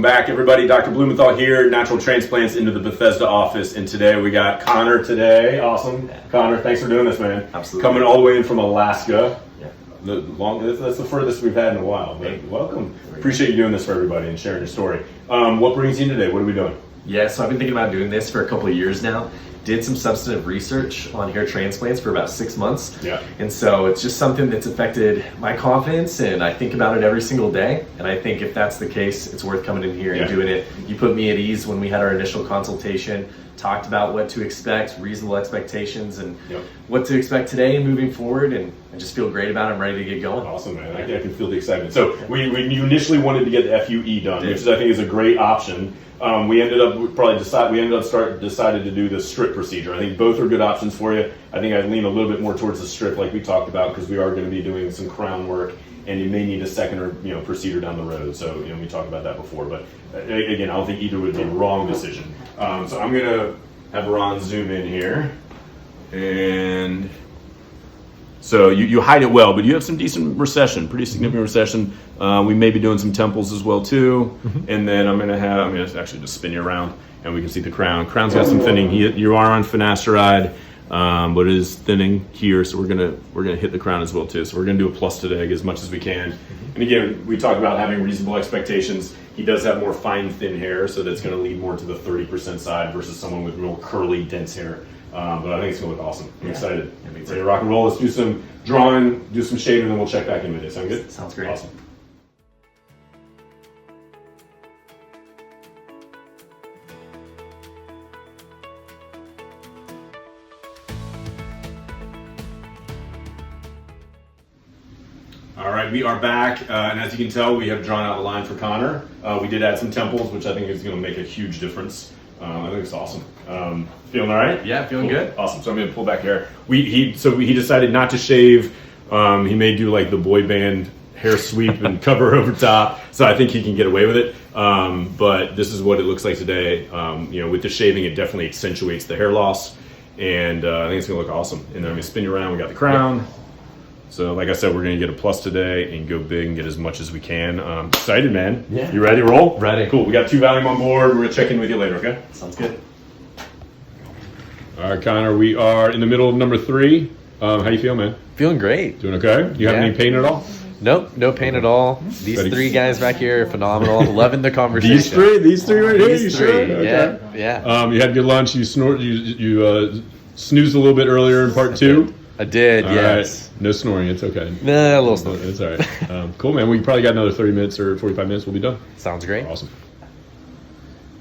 Welcome back, everybody. Dr. Blumenthal here, Natural Transplants into the Bethesda office. And today we got Connor today. Awesome. Connor, thanks for doing this, man. Absolutely. Coming all the way in from Alaska. Yeah. That's the furthest we've had in a while. But welcome. Appreciate you doing this for everybody and sharing your story. What brings you in today? What are we doing? Yeah, so I've been thinking about doing this for a couple of years now. Did some substantive research on hair transplants for about 6 months. Yeah. And so it's just something that's affected my confidence, and I think about it every single day. And I think if that's the case, it's worth coming in here and doing it. You put me at ease when we had our initial consultation, talked about what to expect, reasonable expectations, and what to expect today and moving forward. And I just feel great about it. I'm ready to get going. Awesome, man. I can feel the excitement. So you initially wanted to get the FUE done, which I think is a great option. We ended up decided to do the strip procedure. I think both are good options for you. I think I'd lean a little bit more towards the strip, like we talked about, because we are going to be doing some crown work, and you may need a second or procedure down the road. So we talked about that before, but again, I don't think either would be a wrong decision. So I'm going to have Ron zoom in here, and so you hide it well, but you have some decent recession, pretty significant recession. We may be doing some temples as well too, and then I'm gonna actually just spin you around, and we can see the crown. Crown's got some thinning. You are on finasteride, but it is thinning here, so we're gonna hit the crown as well too. So we're gonna do a plus today as much as we can. And again, we talked about having reasonable expectations. He does have more fine, thin hair, so that's gonna lead more to the 30% side versus someone with real curly, dense hair. But I think it's gonna look awesome. I'm excited. Ready to rock and roll. Let's do some drawing, do some shaving, and then we'll check back in a minute. Sound good? Sounds great. Awesome. All right, we are back, and as you can tell, we have drawn out a line for Connor. We did add some temples, which I think is going to make a huge difference. I think it's awesome. Feeling all right? Yeah, feeling good. Awesome. So I'm going to pull back hair. He decided not to shave. He may do like the boy band hair sweep and cover over top. So I think he can get away with it. But this is what it looks like today. With the shaving, it definitely accentuates the hair loss, and I think it's going to look awesome. And then I'm going to spin you around. We got the crown. So like I said, we're going to get a plus today and go big and get as much as we can. Excited, man. Yeah. You ready to roll? Ready. Cool. We got 2 Valium on board. We're going to check in with you later, okay? Sounds good. All right, Connor, we are in the middle of number 3. How you feel, man? Feeling great. Doing okay? You have any pain at all? Nope, no pain at all. These 3 guys back here are phenomenal. Loving the conversation. These three right here? You These sure? 3, Okay. yeah. You had good lunch. You snoozed a little bit earlier in part 2. I did, All yes. right. No snoring. It's okay. Nah, a little snoring. It's all right. Cool, man. We probably got another 30 minutes or 45 minutes. We'll be done. Sounds great. Awesome.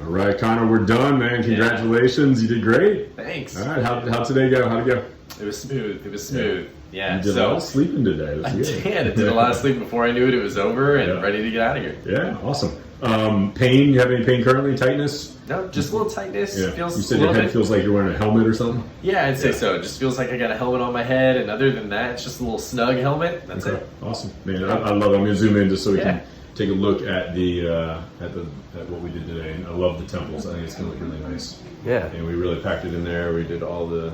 All right, Connor, we're done, man. Congratulations. You did great. Thanks. All right. How'd today go? How'd it go? It was smooth. Yeah. You did a lot of sleeping today. That's good. I did a lot of sleep before I knew it. It was over and ready to get out of here. Yeah, awesome. Pain? You have any pain currently? Tightness? No, just a little tightness. Yeah. Feels You said a your little head bit. feels like you're wearing a helmet or something? Yeah, I'd say so. It just feels like I got a helmet on my head, and other than that, it's just a little snug helmet. That's it. Awesome, man. I love it. I'm gonna zoom in just so we can take a look at at what we did today. And I love the temples. I think it's gonna look really nice. Yeah. And we really packed it in there. We did all the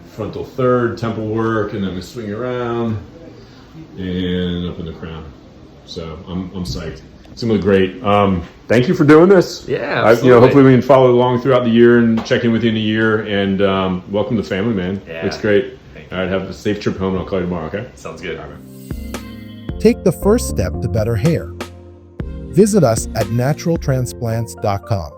frontal third temple work, and then we swing around and up in the crown. So I'm psyched. It's gonna look great. Thank you for doing this. Yeah, absolutely. Hopefully we can follow along throughout the year and check in with you in a year. And welcome to the family, man. Yeah. Looks great. Thank All right, have a safe trip home, and I'll call you tomorrow. Okay. Sounds good. Take the first step to better hair. Visit us at naturaltransplants.com.